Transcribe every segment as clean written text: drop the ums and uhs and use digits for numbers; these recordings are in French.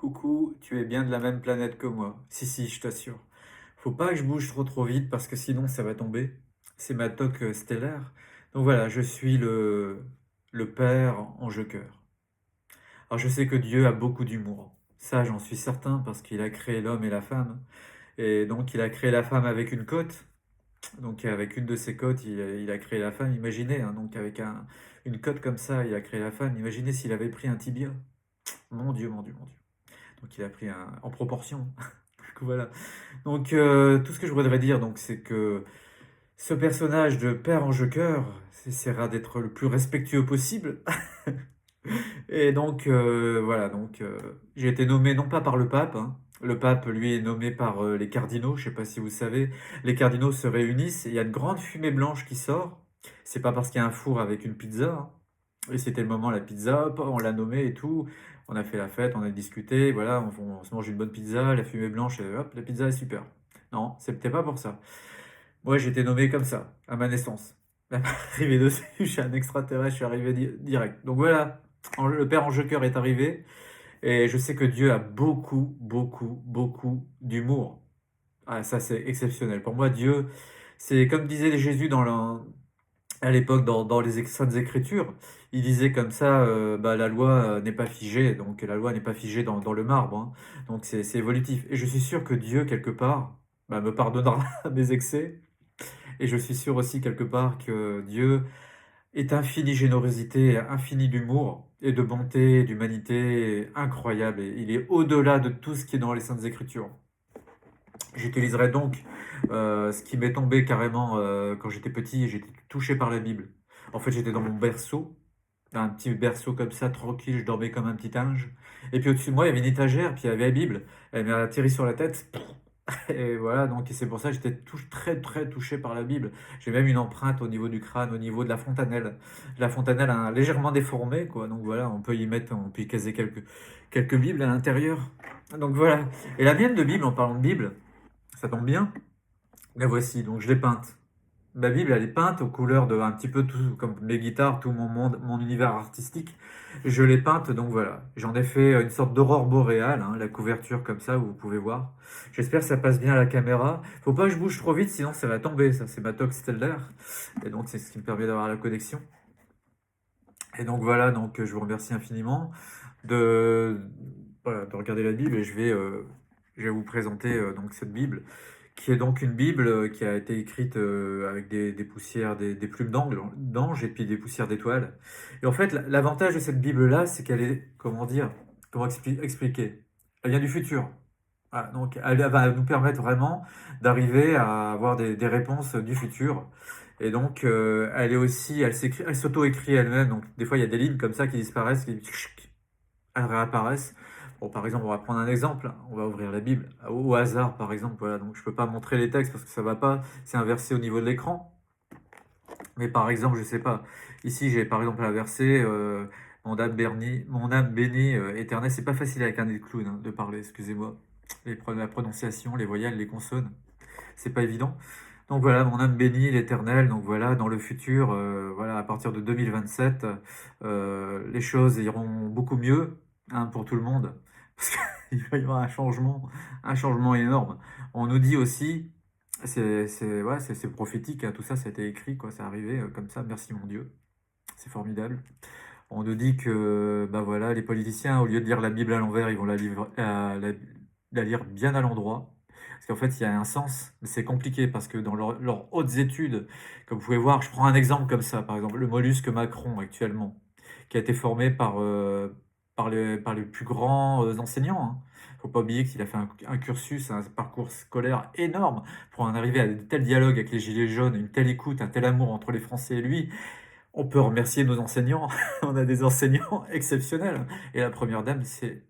Coucou, tu es bien de la même planète que moi. Si, si, je t'assure. Faut pas que je bouge trop vite parce que sinon ça va tomber. C'est ma toque stellaire. Donc voilà, je suis le père en cœur. Alors je sais que Dieu a beaucoup d'humour. Ça, j'en suis certain parce qu'il a créé l'homme et la femme. Et donc il a créé la femme avec une côte. Donc avec une de ses côtes, il a créé la femme. Imaginez, hein, donc avec une côte comme ça, il a créé la femme. Imaginez s'il avait pris un tibia. Mon Dieu, mon Dieu, mon Dieu. Donc il a pris en proportion. Du coup, voilà. Donc tout ce que je voudrais dire, donc, c'est que ce personnage de père en cœur essaiera d'être le plus respectueux possible. Et donc voilà, donc j'ai été nommé non pas par le pape, hein. Le pape, lui, est nommé par les cardinaux. Je sais pas si vous savez, les cardinaux se réunissent et il y a une grande fumée blanche qui sort. C'est pas parce qu'il y a un four avec une pizza, hein. Et c'était le moment, la pizza, hop, on l'a nommé et tout. On a fait la fête, on a discuté, voilà, on se mange une bonne pizza, la fumée blanche, et hop, la pizza est super. Non, c'était pas pour ça. Moi, j'ai été nommé comme ça, à ma naissance. Arrivé dessus, je suis un extraterrestre, je suis arrivé direct. Donc voilà, le père en cœur est arrivé, et je sais que Dieu a beaucoup, beaucoup, beaucoup d'humour. Ah, ça, c'est exceptionnel. Pour moi, Dieu, c'est comme disait Jésus à l'époque dans les Saintes Écritures, il disait comme ça, bah, la loi n'est pas figée, donc la loi n'est pas figée dans le marbre, hein. Donc c'est évolutif. Et je suis sûr que Dieu, quelque part, bah, me pardonnera mes excès. Et je suis sûr aussi, quelque part, que Dieu est infinie générosité, infini d'humour et de bonté, d'humanité incroyable. Et il est au-delà de tout ce qui est dans les Saintes Écritures. J'utiliserai donc ce qui m'est tombé carrément quand j'étais petit, j'étais touché par la Bible. En fait, j'étais dans mon berceau, un petit berceau comme ça, tranquille, je dormais comme un petit ange. Et puis au-dessus de moi, il y avait une étagère, puis il y avait la Bible. Elle m'a atterri sur la tête. Et voilà, donc c'est pour ça que j'étais très très touché par la Bible. J'ai même une empreinte au niveau du crâne, au niveau de la fontanelle. La fontanelle a légèrement déformé, quoi. Donc voilà, on peut y caser quelques Bibles à l'intérieur. Donc voilà. Et la mienne de Bible, en parlant de Bible, ça tombe bien. La voici, donc je l'ai peinte. Ma Bible, elle est peinte aux couleurs de un petit peu tout, comme mes guitares, tout mon monde, mon univers artistique. Je l'ai peinte, donc voilà. J'en ai fait une sorte d'aurore boréale, hein, la couverture comme ça, vous pouvez voir. J'espère que ça passe bien à la caméra. Faut pas que je bouge trop vite, sinon ça va tomber, ça. C'est ma toque stellaire. Et donc, c'est ce qui me permet d'avoir la connexion. Et donc voilà, donc je vous remercie infiniment de, voilà, de regarder la Bible et je vais vous présenter donc cette Bible qui est donc une Bible qui a été écrite avec des poussières, des plumes d'ange et puis des poussières d'étoiles. Et en fait, l'avantage de cette Bible-là, c'est qu'elle est, comment dire, expliquer? Elle vient du futur. Voilà, donc elle va nous permettre vraiment d'arriver à avoir des réponses du futur. Et donc, elle s'auto-écrit elle-même. Donc, des fois, il y a des lignes comme ça qui disparaissent, elles réapparaissent. Bon, par exemple, on va prendre un exemple. On va ouvrir la Bible au hasard, par exemple. Voilà, donc je peux pas montrer les textes parce que ça va pas. C'est inversé au niveau de l'écran. Mais par exemple, je sais pas. Ici, j'ai par exemple un verset. Mon âme bénie, éternelle. C'est pas facile avec un nez de clown hein, de parler. Excusez-moi. La prononciation, les voyelles, les consonnes, c'est pas évident. Donc voilà, mon âme bénit l'Éternel. Donc voilà, dans le futur, voilà, à partir de 2027, les choses iront beaucoup mieux hein, pour tout le monde. Parce qu'il va y avoir un changement énorme. On nous dit aussi, ouais, c'est prophétique, hein, tout ça, ça a été écrit, quoi, c'est arrivé comme ça. Merci mon Dieu, c'est formidable. On nous dit que, bah voilà, les politiciens, au lieu de lire la Bible à l'envers, ils vont la lire bien à l'endroit. Parce qu'en fait, il y a un sens, mais c'est compliqué parce que dans leurs hautes études, comme vous pouvez voir, je prends un exemple comme ça, par exemple, le mollusque Macron actuellement, qui a été formé par les plus grands enseignants, hein. Faut pas oublier qu'il a fait un cursus, un parcours scolaire énorme pour en arriver à de tels dialogues avec les Gilets jaunes, une telle écoute, un tel amour entre les Français et lui. On peut remercier nos enseignants. On a des enseignants exceptionnels. Et la première dame, c'est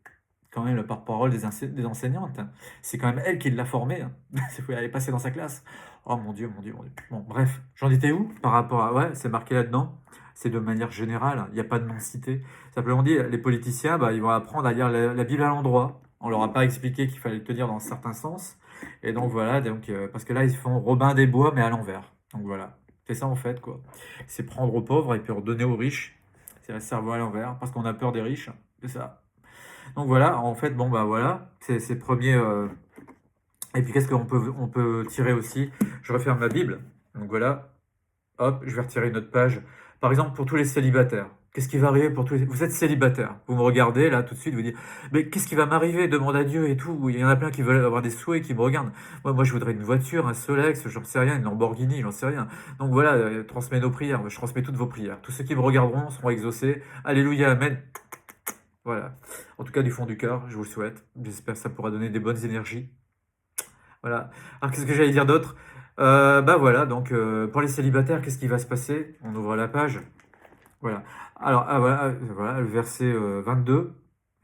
quand même le porte-parole des enseignantes. C'est quand même elle qui l'a formée, hein. Il faut aller passer dans sa classe. Oh mon Dieu, mon Dieu, mon Dieu. Bon, bref, j'en étais où par rapport à... Ouais, c'est marqué là-dedans. C'est de manière générale. Il n'y a pas de non-cité. Simplement dit, les politiciens, bah, ils vont apprendre à lire la Bible à l'endroit. On leur a pas expliqué qu'il fallait le tenir dans certains sens. Et donc voilà, donc, parce que là, ils font Robin des Bois, mais à l'envers. Donc voilà. C'est ça en fait, quoi. C'est prendre aux pauvres et puis redonner aux riches. C'est le cerveau à l'envers, parce qu'on a peur des riches. C'est ça. Donc voilà, en fait, bon, bah voilà, c'est le premier. Et puis qu'est-ce on peut tirer aussi? Je referme ma Bible. Donc voilà, hop, je vais retirer une autre page. Par exemple, pour tous les célibataires. Qu'est-ce qui va arriver pour tous les... Vous êtes célibataire. Vous me regardez là tout de suite, vous dites, mais qu'est-ce qui va m'arriver? Demande à Dieu et tout. Il y en a plein qui veulent avoir des souhaits et qui me regardent. Moi, je voudrais une voiture, un Solex, j'en sais rien, une Lamborghini, j'en sais rien. Donc voilà, transmets nos prières. Je transmets toutes vos prières. Tous ceux qui me regarderont seront exaucés. Alléluia, amen. Voilà. En tout cas, du fond du cœur, je vous le souhaite. J'espère que ça pourra donner des bonnes énergies. Voilà. Alors, qu'est-ce que j'allais dire d'autre? Bah voilà, donc pour les célibataires, qu'est-ce qui va se passer? On ouvre la page. Voilà. Alors, voilà, voilà, le verset 22.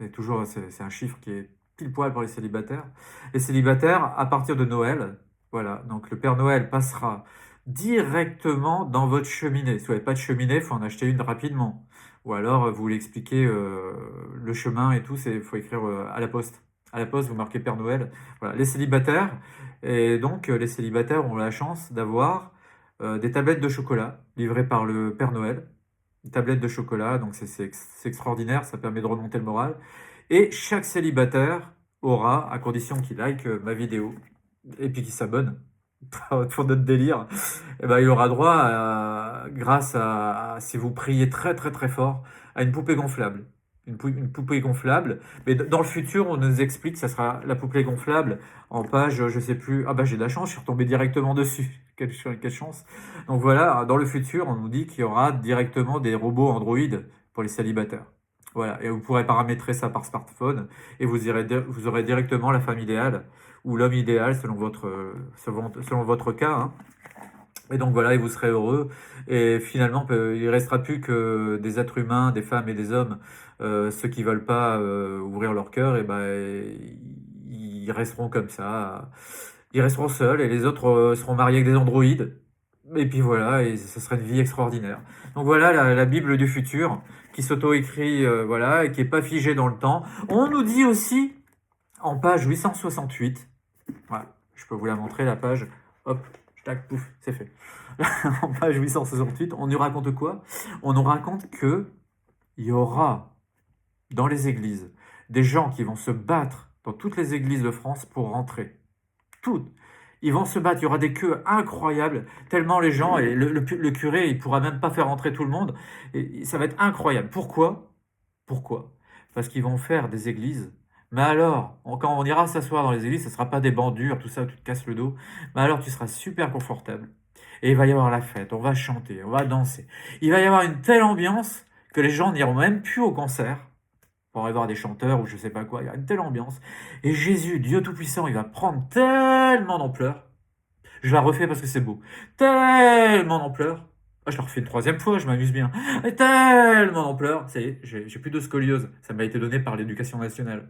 Et toujours, c'est un chiffre qui est pile poil pour les célibataires. Les célibataires, à partir de Noël, voilà, donc le Père Noël passera directement dans votre cheminée. Si vous n'avez pas de cheminée, il faut en acheter une rapidement. Ou alors, vous voulez expliquer le chemin et tout, il faut écrire à la poste. À la poste, vous marquez Père Noël. Voilà, les célibataires. Et donc, les célibataires ont la chance d'avoir des tablettes de chocolat livrées par le Père Noël. Une tablette de chocolat, donc c'est extraordinaire, ça permet de remonter le moral. Et chaque célibataire aura, à condition qu'il like ma vidéo, et puis qu'il s'abonne pour notre délire, eh ben, il aura droit, grâce si vous priez très très très fort, à une poupée gonflable. Une poupée gonflable. Mais dans le futur, on nous explique que ça sera la poupée gonflable en page, je sais plus. Ah bah j'ai de la chance, je suis retombé directement dessus. Quelle chance. Donc voilà, dans le futur, on nous dit qu'il y aura directement des robots Android pour les célibataires. Voilà, et vous pourrez paramétrer ça par smartphone et vous aurez directement la femme idéale ou l'homme idéal selon votre cas, hein. Et donc voilà, et vous serez heureux. Et finalement, il restera plus que des êtres humains, des femmes et des hommes, ceux qui veulent pas ouvrir leur cœur, et ben ils resteront comme ça. Ils resteront seuls et les autres seront mariés avec des androïdes. Et puis voilà, et ce serait une vie extraordinaire. Donc voilà la Bible du futur qui s'auto-écrit, voilà, et qui est pas figée dans le temps. On nous dit aussi en page 868, voilà, je peux vous la montrer la page, hop, tac, pouf, c'est fait. En page 868, on nous raconte quoi? On nous raconte que il y aura dans les églises des gens qui vont se battre dans toutes les églises de France pour rentrer. Toutes. Ils vont se battre, il y aura des queues incroyables, tellement les gens, et le curé, il pourra même pas faire rentrer tout le monde, et ça va être incroyable. Pourquoi? Pourquoi? Parce qu'ils vont faire des églises, mais alors, quand on ira s'asseoir dans les églises, ce ne sera pas des bandures, tout ça, où tu te casses le dos, mais alors tu seras super confortable, et il va y avoir la fête, on va chanter, on va danser. Il va y avoir une telle ambiance que les gens n'iront même plus au concert, pour aller voir des chanteurs ou je sais pas quoi, il y a une telle ambiance. Et Jésus, Dieu Tout-Puissant, il va prendre tellement d'ampleur. Je la refais parce que c'est beau. Tellement d'ampleur. Ah, je la refais une troisième fois, je m'amuse bien. Et tellement d'ampleur. Ça y est, j'ai plus de scoliose. Ça m'a été donné par l'éducation nationale.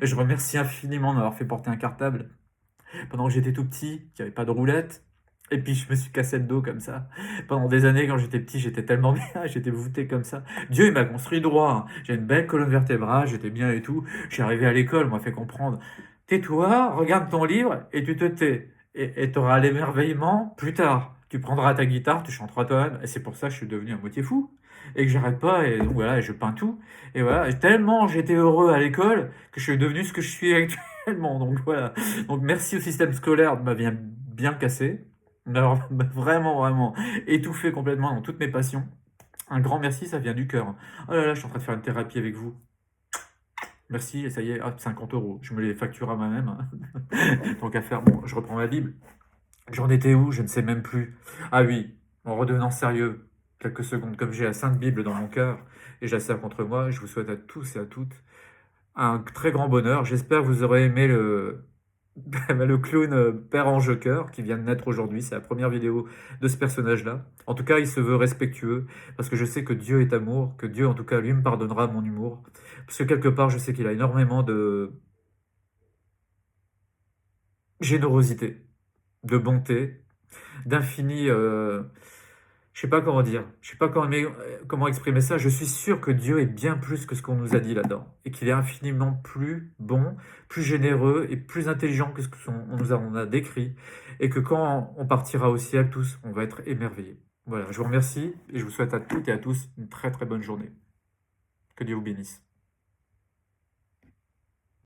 Et je remercie infiniment de m'avoir fait porter un cartable pendant que j'étais tout petit, qu'il n'y avait pas de roulette. Et puis je me suis cassé le dos comme ça. Pendant des années, quand j'étais petit, j'étais tellement bien, j'étais voûté comme ça. Dieu, il m'a construit droit, hein. J'ai une belle colonne vertébrale, j'étais bien et tout. Je suis arrivé à l'école, on m'a fait comprendre. Tais-toi, regarde ton livre et tu te tais. Et tu auras l'émerveillement plus tard. Tu prendras ta guitare, tu chanteras toi-même. Et c'est pour ça que je suis devenu à moitié fou. Et que j'arrête pas, et donc voilà, et je peins tout. Et voilà, et tellement j'étais heureux à l'école que je suis devenu ce que je suis actuellement. Donc voilà. Donc merci au système scolaire de m'avoir bien cassé. Alors, vraiment, vraiment étouffé complètement dans toutes mes passions. Un grand merci, ça vient du cœur. Oh là là, je suis en train de faire une thérapie avec vous. Merci, et ça y est, hop, 50 euros. Je me les facture à moi-même, hein. Tant qu'à faire, bon, je reprends ma Bible. J'en étais où? Je ne sais même plus. Ah oui, en redevenant sérieux, quelques secondes, comme j'ai la Sainte Bible dans mon cœur, et je la serre contre moi, je vous souhaite à tous et à toutes un très grand bonheur. J'espère que vous aurez aimé le clown Père Ange-Cœur qui vient de naître aujourd'hui. C'est la première vidéo de ce personnage-là. En tout cas, il se veut respectueux parce que je sais que Dieu est amour, que Dieu, en tout cas, lui me pardonnera mon humour. Parce que quelque part, je sais qu'il a énormément de générosité, de bonté, d'infini. Je sais pas comment dire, je sais pas comment exprimer ça. Je suis sûr que Dieu est bien plus que ce qu'on nous a dit là-dedans et qu'il est infiniment plus bon, plus généreux et plus intelligent que ce qu'on on a décrit et que quand on partira au ciel, tous, on va être émerveillés. Voilà, je vous remercie et je vous souhaite à toutes et à tous une très très bonne journée. Que Dieu vous bénisse.